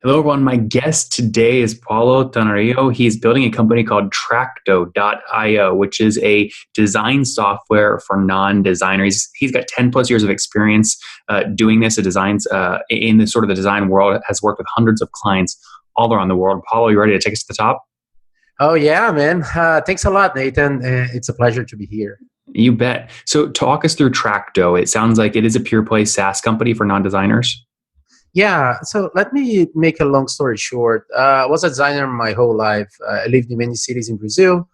Hello, everyone. My guest today is Paulo Tenorio. He's building a company called Tracto.io, which is a design software for non-designers. He's got 10 plus years of experience doing this, in the sort of the design world, has worked with hundreds of clients all around the world. Paulo, you ready to take us to the top? Oh, yeah, man. Thanks a lot, Nathan. It's a pleasure to be here. You bet. So talk us through Tracto. It sounds like it is a pure play SaaS company for non-designers. Yeah, so let me make a long story short. I was a designer my whole life. I lived in many cities in Brazil.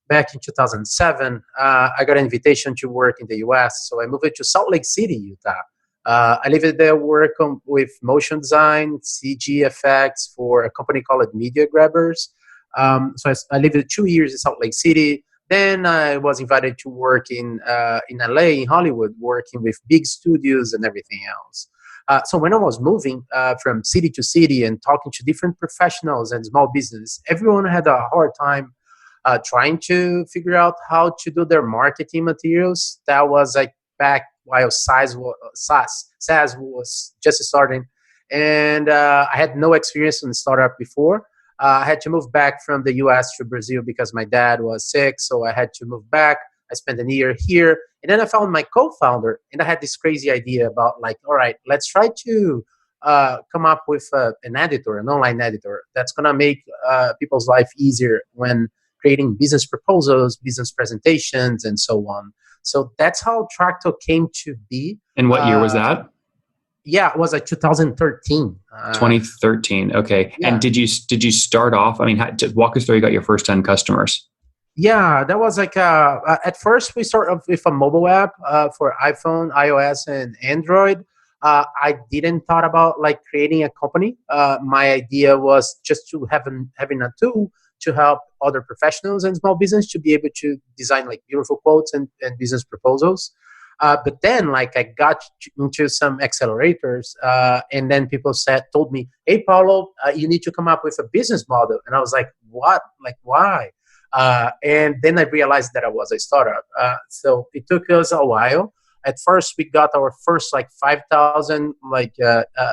Back in 2007, I got an invitation to work in the US, so I moved to Salt Lake City, Utah. I lived there with motion design, CG effects for a company called Media Grabbers. I lived 2 years in Salt Lake City. Then I was invited to work in LA, in Hollywood, working with big studios and everything else. So when I was moving from city to city and talking to different professionals and small business, everyone had a hard time trying to figure out how to do their marketing materials. That was like back while SaaS was just starting. And I had no experience in startup before. I had to move back from the US to Brazil because my dad was sick. So I had to move back. I spent a year here. And then I found my co-founder, and I had this crazy idea about like, all right, let's try to come up with an editor, an online editor that's going to make people's life easier when creating business proposals, business presentations, and so on. So that's how Tracto came to be. And what year was that? Yeah, it was like 2013. 2013. Okay. Yeah. And did you start off? I mean, walk us through. You got your first 10 customers. Yeah, that was like at first we started off with a mobile app for iPhone, iOS, and Android. I didn't thought about like creating a company. My idea was just to having a tool to help other professionals and small business to be able to design like beautiful quotes and business proposals. But then like I got into some accelerators and then people told me, hey, Paulo, you need to come up with a business model. And I was like, what? Like, why? And then I realized that I was a startup. So it took us a while. At first, we got our first like 5,000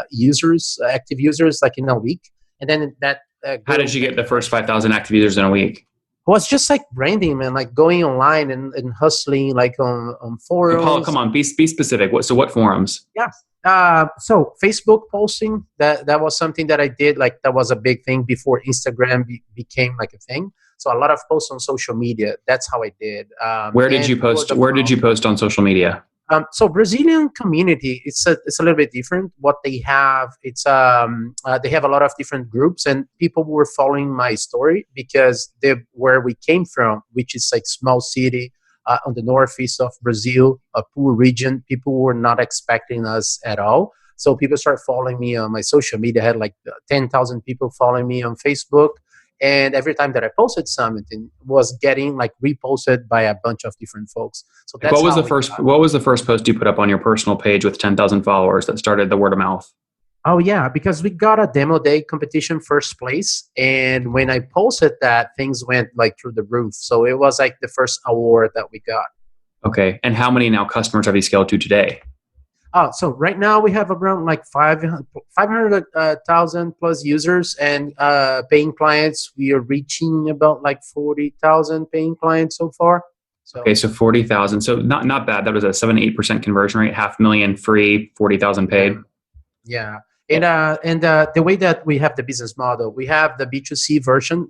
users, active users, like in a week. And then that. How did you get the first 5,000 active users in a week? It was just like branding, man, like going online and hustling like on forums. Paul, come on, be specific. What forums? Yeah. So Facebook posting, that was something that I did. Like that was a big thing before Instagram became like a thing. So a lot of posts on social media. That's how I did. Where did you post? Where did you post on social media? So Brazilian community, it's a little bit different. What they have, they have a lot of different groups, and people were following my story because where we came from, which is like small city on the northeast of Brazil, a poor region. People were not expecting us at all. So people started following me on my social media. I had like 10,000 people following me on Facebook. And every time that I posted something, it was getting like reposted by a bunch of different folks. So that's what was the first post you put up on your personal page with 10,000 followers that started the word of mouth? Oh yeah, because we got a demo day competition first place, and when I posted that, things went like through the roof. So it was like the first award that we got. Okay, and how many now customers have you scaled to today? So right now we have around like 500,000 plus users and paying clients. We are reaching about like 40,000 paying clients so far. Okay, so 40,000. So not bad. That was a 7-8% conversion rate. 500,000 free, 40,000 paid. Yeah. And the way that we have the business model, we have the B2C version,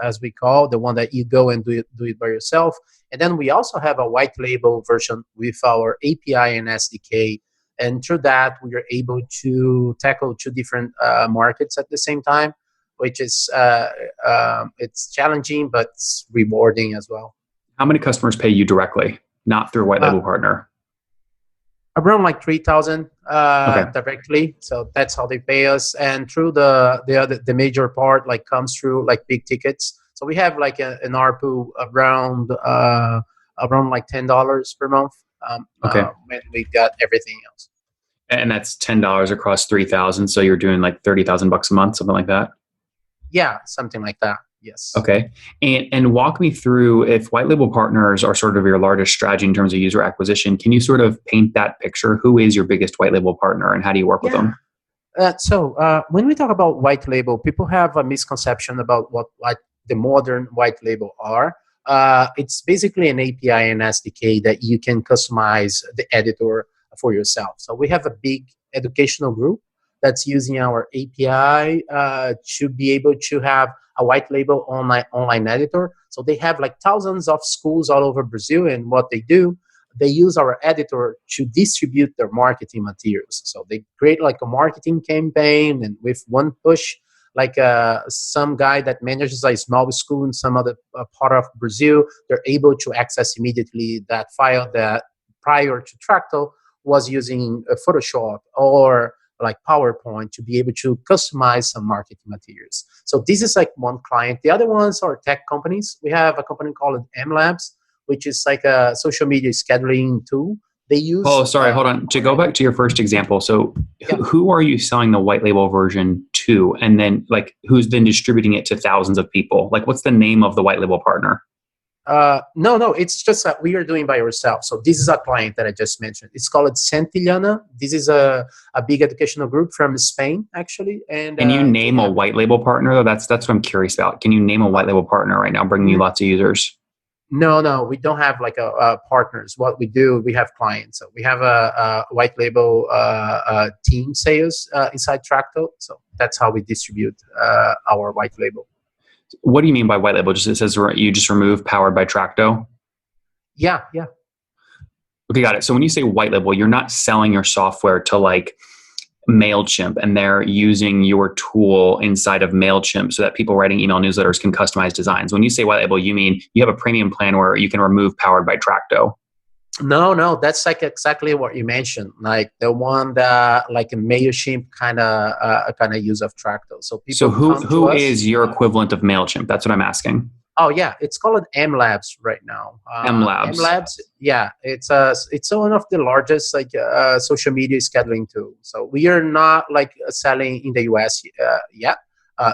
as we call the one that you go and do it by yourself. And then we also have a white label version with our API and SDK. And through that, we are able to tackle two different markets at the same time, which is it's challenging, but it's rewarding as well. How many customers pay you directly, not through a white label partner? Around like 3,000 directly. So that's how they pay us. And through the major part like comes through like big tickets. So we have like an ARPU around like $10 per month. When we got everything else. And that's $10 across 3,000. So you're doing like $30,000 a month, something like that. Yeah, something like that. Yes. Okay. And walk me through, if white label partners are sort of your largest strategy in terms of user acquisition, can you sort of paint that picture? Who is your biggest white label partner and how do you work with them? When we talk about white label, people have a misconception about what the modern white label are. It's basically an API and SDK that you can customize the editor for yourself. So we have a big educational group that's using our API to be able to have a white label online editor. So they have like thousands of schools all over Brazil, and what they do, they use our editor to distribute their marketing materials. So they create like a marketing campaign, and with one push, like some guy that manages a small school in some other part of Brazil, they're able to access immediately that file that prior to Tracto was using Photoshop or like PowerPoint to be able to customize some marketing materials. So this is like one client. The other ones are tech companies. We have a company called M Labs, which is like a social media scheduling tool. They use. Oh, sorry, hold on. To go back to your first example, so Yeah. who are you selling the white label version to? And then like who's then distributing it to thousands of people? Like what's the name of the white label partner? No, it's just that we are doing by ourselves. So this is a client that I just mentioned. It's called Santillana. This is a big educational group from Spain, actually. And Can you they name a have, white label partner though? That's what I'm curious about. Can you name a white label partner right now, bringing you lots of users? no, we don't have like a partners. What we do, we have clients. So we have a white label team sales inside Tracto. So that's how we distribute our white label. What do you mean by white label? Just it says you just remove powered by Tracto. Yeah. Okay, got it. So when you say white label, you're not selling your software to like MailChimp and they're using your tool inside of MailChimp so that people writing email newsletters can customize designs. When you say white label, you mean you have a premium plan where you can remove powered by Tracto. No, that's like exactly what you mentioned, like the one that like a MailChimp kind of use of Tracto. So So people come to who us. is your equivalent of MailChimp? That's what I'm asking. Oh yeah, it's called M Labs right now. M M Labs. Labs, yeah, it's one of the largest like social media scheduling tool. So we are not like selling in the US yet.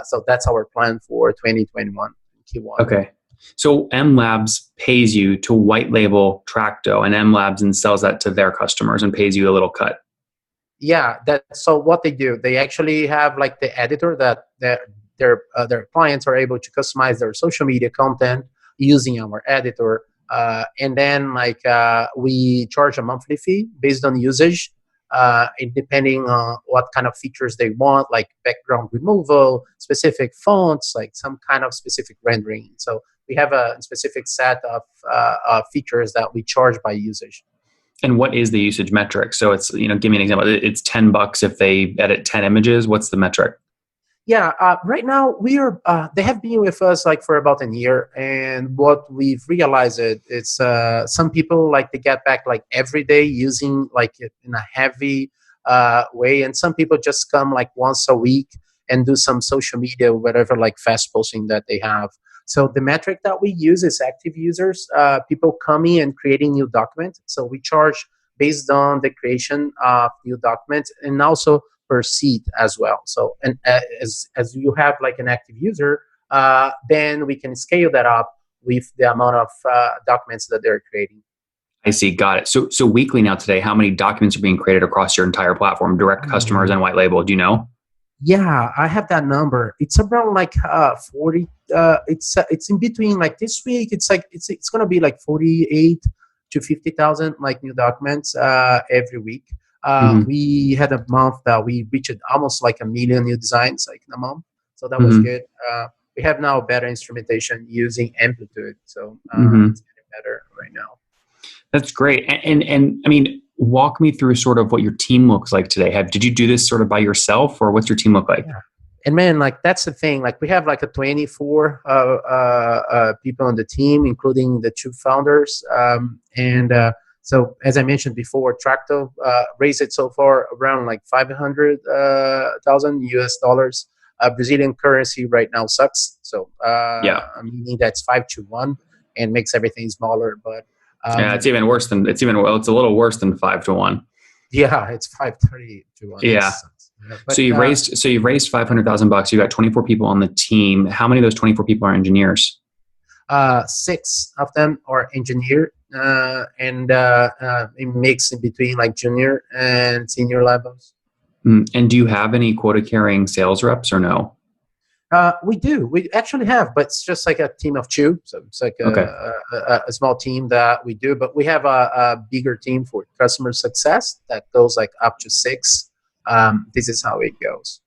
So that's our plan for 2021 Q1. Okay. So M Labs pays you to white label Tracto and M Labs and sells that to their customers and pays you a little cut. Yeah, that so what they do, they actually have like the editor that their clients are able to customize their social media content using our editor, and then like we charge a monthly fee based on usage, and depending on what kind of features they want, like background removal, specific fonts, like some kind of specific rendering. So we have a specific set of features that we charge by usage. And what is the usage metric? So it's, give me an example. It's $10 if they edit 10 images. What's the metric? Yeah, right now we are. They have been with us like for about a year, and what we've realized it's some people like to get back like every day using like it in a heavy way, and some people just come like once a week and do some social media, whatever like fast posting that they have. So the metric that we use is active users, people coming and creating new documents. So we charge based on the creation of new documents, and also per seat as well. So, and as you have like an active user, then we can scale that up with the amount of documents that they're creating. I see. Got it. So weekly now today, how many documents are being created across your entire platform, direct customers and white label? Do you know? Yeah, I have that number. It's around like 40. It's in between. Like this week, it's gonna be like 48 to 50,000 like new documents every week. We had a month that we reached almost like 1 million new designs like in a month, so that was good. We have now better instrumentation using Amplitude, so it's getting better right now. That's great. And I mean, walk me through sort of what your team looks like today. Did you do this sort of by yourself, or what's your team look like? Yeah. And man, like that's the thing. Like we have like a 24 people on the team, including the two founders. So as I mentioned before, Tracto raised it so far around like 500,000 US dollars. Brazilian currency right now sucks. So meaning that's 5 to 1 and makes everything smaller. But yeah, it's a little worse than 5 to 1. Yeah, it's 530 to 1. Yeah. So you've raised $500,000. You got 24 people on the team. How many of those 24 people are engineers? 6 of them are engineer, and it mix in between like junior and senior levels. And do you have any quota carrying sales reps or no? We do. We actually have, but it's just like a team of two. So it's like Okay. a small team that we do, but we have a bigger team for customer success that goes like up to six. This is how it goes.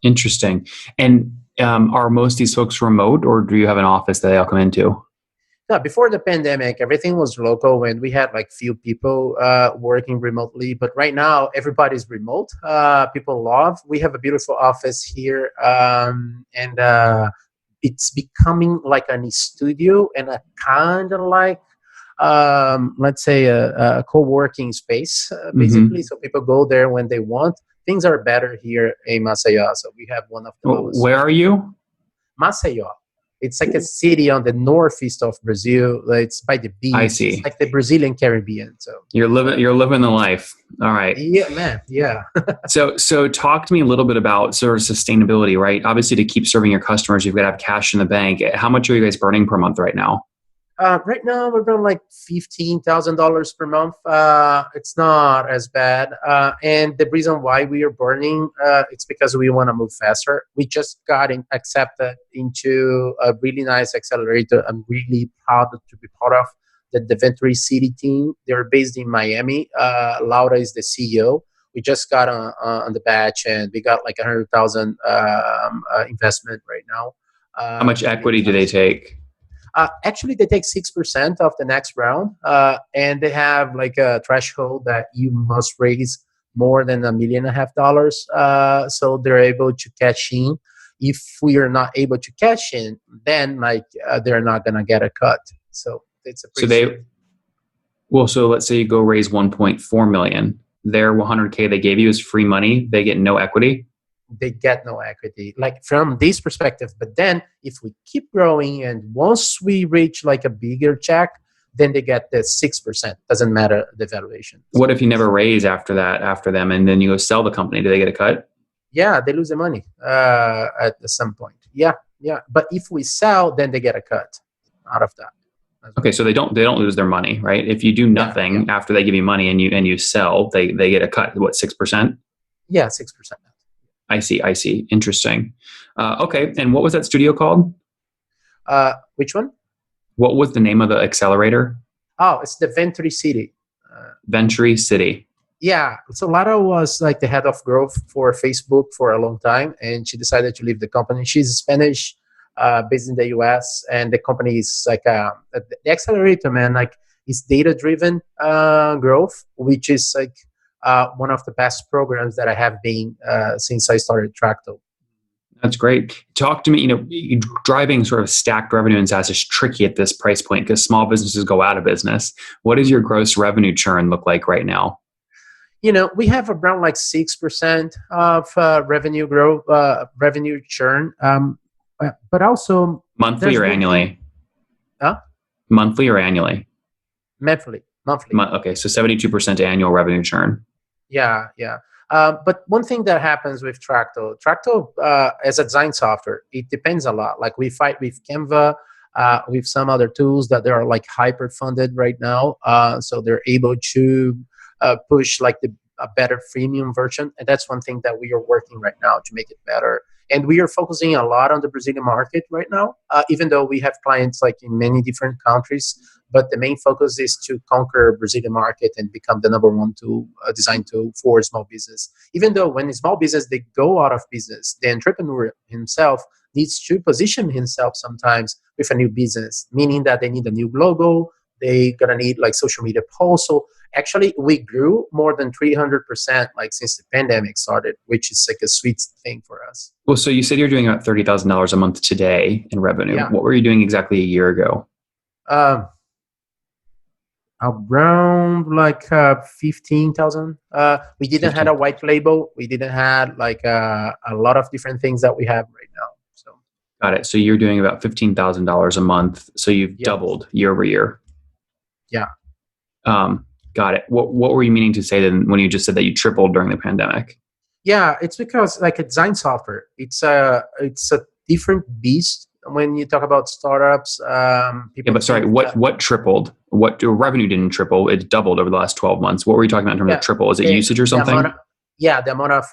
Interesting. And are most of these folks remote, or do you have an office that they all come into? Yeah, before the pandemic, everything was local and we had like few people working remotely. But right now, everybody's remote. People love. We have a beautiful office here, and it's becoming like a studio and a kind of like, let's say, a co-working space, basically. Hmm. So people go there when they want. Things are better here in Maceió. So we have one of the lowest. Where are you? Maceió. It's like a city on the northeast of Brazil. It's by the I beach. It's see. like the Brazilian Caribbean. So You're living the life. All right. yeah, man. Yeah. So talk to me a little bit about sort of sustainability, right? Obviously, to keep serving your customers, you've got to have cash in the bank. How much are you guys burning per month right now? Right now we're around like $15,000 per month. It's not as bad, and the reason why we are burning, it's because we want to move faster. We just got accepted into a really nice accelerator. I'm really proud to be part of the Venture City team. They're based in Miami. Laura is the CEO. We just got on the batch, and we got like 100,000 investment right now. How much It's really equity do they nice. take? Actually, they take 6% of the next round, and they have like a threshold that you must raise more than $1.5 million. So they're able to cash in. If we are not able to cash in, then like they're not gonna get a cut. So it's a So pretty sweet. so let's say you go raise 1.4 million. Their 100K they gave you is free money. They get no equity. They get no equity like from this perspective, but then if we keep growing and once we reach like a bigger check, then they get the 6%. Doesn't matter the valuation. What So if you never raise after that, after them, and then you go sell the company? Do they get a cut? yeah, they lose the money at some point. Yeah, yeah, but if we sell, then they get a cut out of that as Okay, well. so they don't lose their money, right? If you do Yeah, yeah, nothing after they give you money and you sell, they get a cut. What, 6%? yeah, 6%. I see. Interesting. Okay, and what was that studio called? Which one? What was the name of the accelerator? Oh, it's the Venture City. Venturi City. Yeah, so Lara was like the head of growth for Facebook for a long time, and she decided to leave the company. She's Spanish, based in the US, and the company is like the accelerator, man. Like it's data driven growth, which is like one of the best programs that I have been since I started Tracto. That's great. Talk to me. Driving sort of stacked revenue in SaaS is tricky at this price point because small businesses go out of business. What does your gross revenue churn look like right now? We have around like 6% of revenue growth, revenue churn. But also, Monthly there's or one thing. annually? Huh? Monthly or annually? Monthly. Okay, so 72% annual revenue churn. Yeah, yeah. But one thing that happens with Tracto as a design software, it depends a lot. Like we fight with Canva, with some other tools that they are like hyper funded right now, so they're able to push like a better freemium version, and that's one thing that we are working right now to make it better. And we are focusing a lot on the Brazilian market right now, even though we have clients like in many different countries. But the main focus is to conquer Brazilian market and become the number one tool, design tool for small business. Even though when a small business they go out of business, the entrepreneur himself needs to position himself sometimes with a new business, meaning that they need a new logo, they gonna need like social media posts. So actually, we grew more than 300% like since the pandemic started, which is like a sweet thing for us. Well, so you said you're doing about $30,000 a month today in revenue. Yeah. What were you doing exactly a year ago? Um, Around like 15,000. We didn't have 15. a white label. We didn't have like a lot of different things that we have right now. So Got it. So you're doing about $15,000 a month. So you've yeah, doubled year over year. yeah, Got it. What were you meaning to say then when you just said that you tripled during the pandemic? yeah. It's because like a design software, it's a different beast when you talk about startups. Yeah, People but sorry, think what tripled? What revenue didn't triple? It doubled over the last 12 months. What were you talking about in terms of yeah, triple? Is it the usage or the amount something? Yeah, the amount of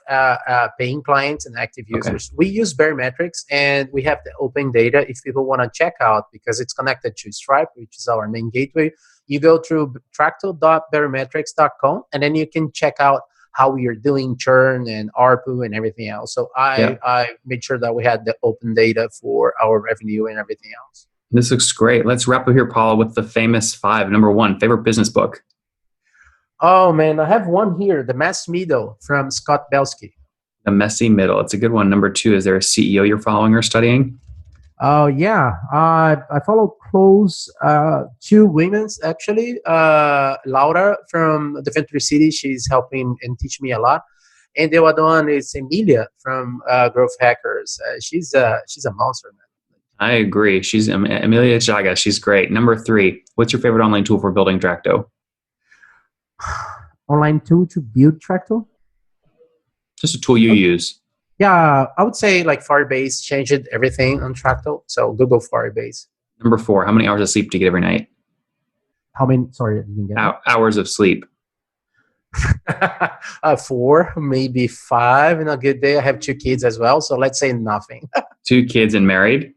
paying clients and active Okay. users. We use Barometrics, and we have the open data. If people want to check out, because it's connected to Stripe, which is our main gateway, you go through tracto.barometrics.com, and then you can check out how we are doing churn and ARPU and everything else. So Yeah. I made sure that we had the open data for our revenue and everything else. This looks great. Let's wrap up here, Paulo, with the famous five. Number one, favorite business book. Oh man, I have one here, The Mass Middle from Scott Belsky. The Messy Middle. It's a good one. Number two, is there a CEO you're following or studying? Oh yeah, I follow close two women actually. Laura from the Venture City, she's helping and teach me a lot. And the other one is Emilia from Growth Hackers. She's a monster, man. I agree. She's Amelia Chaga. She's great. Number three, what's your favorite online tool for building Tracto? Online tool to build Tracto? Just a tool you use. Yeah, I would say like Firebase changed everything on Tracto. So Google Firebase. Number four, how many hours of sleep do you get every night? How many? Sorry, I didn't get it. Hours of sleep. 4, maybe 5 in a good day. I have 2 kids as well, so let's say nothing. 2 kids and married?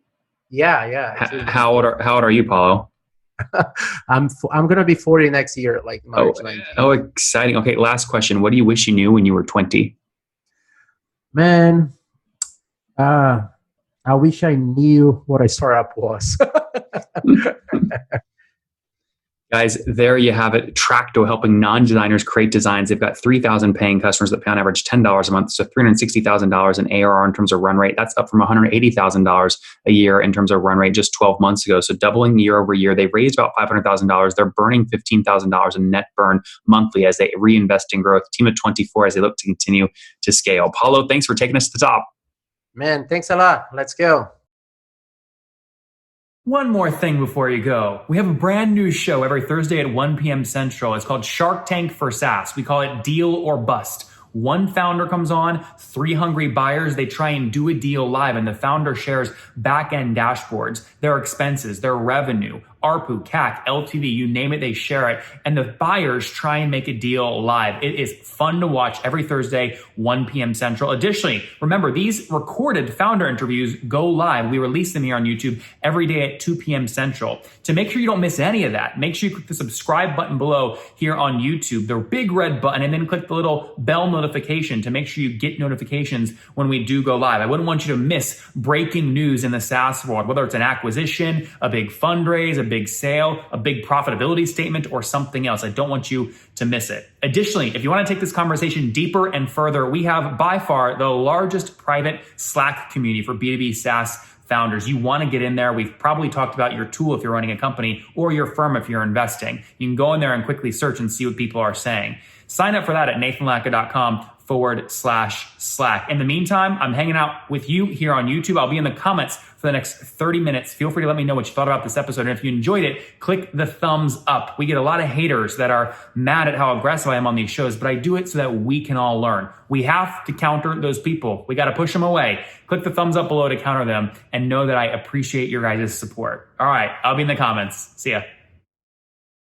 Yeah. How old are you, Paulo? I'm gonna be 40 next year, like March 19th. Oh, exciting. Okay, last question. What do you wish you knew when you were 20? Man, I wish I knew what a startup was. Guys, there you have it. Tracto helping non-designers create designs. They've got 3,000 paying customers that pay on average $10 a month, so $360,000 in ARR in terms of run rate. That's up from $180,000 a year in terms of run rate just 12 months ago. So doubling year over year. They've raised about $500,000. They're burning $15,000 in net burn monthly as they reinvest in growth. Team of 24 as they look to continue to scale. Paulo, thanks for taking us to the top. Man, thanks a lot. Let's go. One more thing before you go. We have a brand new show every Thursday at 1 p.m. Central. It's called Shark Tank for SaaS. We call it Deal or Bust. One founder comes on, 3 hungry buyers, they try and do a deal live, and the founder shares back-end dashboards, their expenses, their revenue, ARPU, CAC, LTV, you name it, they share it. And the buyers try and make a deal live. It is fun to watch every Thursday, 1 p.m. Central. Additionally, remember, these recorded founder interviews go live. We release them here on YouTube every day at 2 p.m. Central. To make sure you don't miss any of that, make sure you click the subscribe button below here on YouTube, the big red button, and then click the little bell notification to make sure you get notifications when we do go live. I wouldn't want you to miss breaking news in the SaaS world, whether it's an acquisition, a big fundraise, a big sale, a big profitability statement, or something else. I don't want you to miss it. Additionally, if you want to take this conversation deeper and further, we have by far the largest private Slack community for B2B SaaS founders. You want to get in there. We've probably talked about your tool if you're running a company or your firm if you're investing. You can go in there and quickly search and see what people are saying. Sign up for that at nathanlatka.com/Slack. In the meantime, I'm hanging out with you here on YouTube. I'll be in the comments for the next 30 minutes. Feel free to let me know what you thought about this episode. And if you enjoyed it, click the thumbs up. We get a lot of haters that are mad at how aggressive I am on these shows, but I do it so that we can all learn. We have to counter those people. We got to push them away. Click the thumbs up below to counter them and know that I appreciate your guys' support. All right, I'll be in the comments. See ya.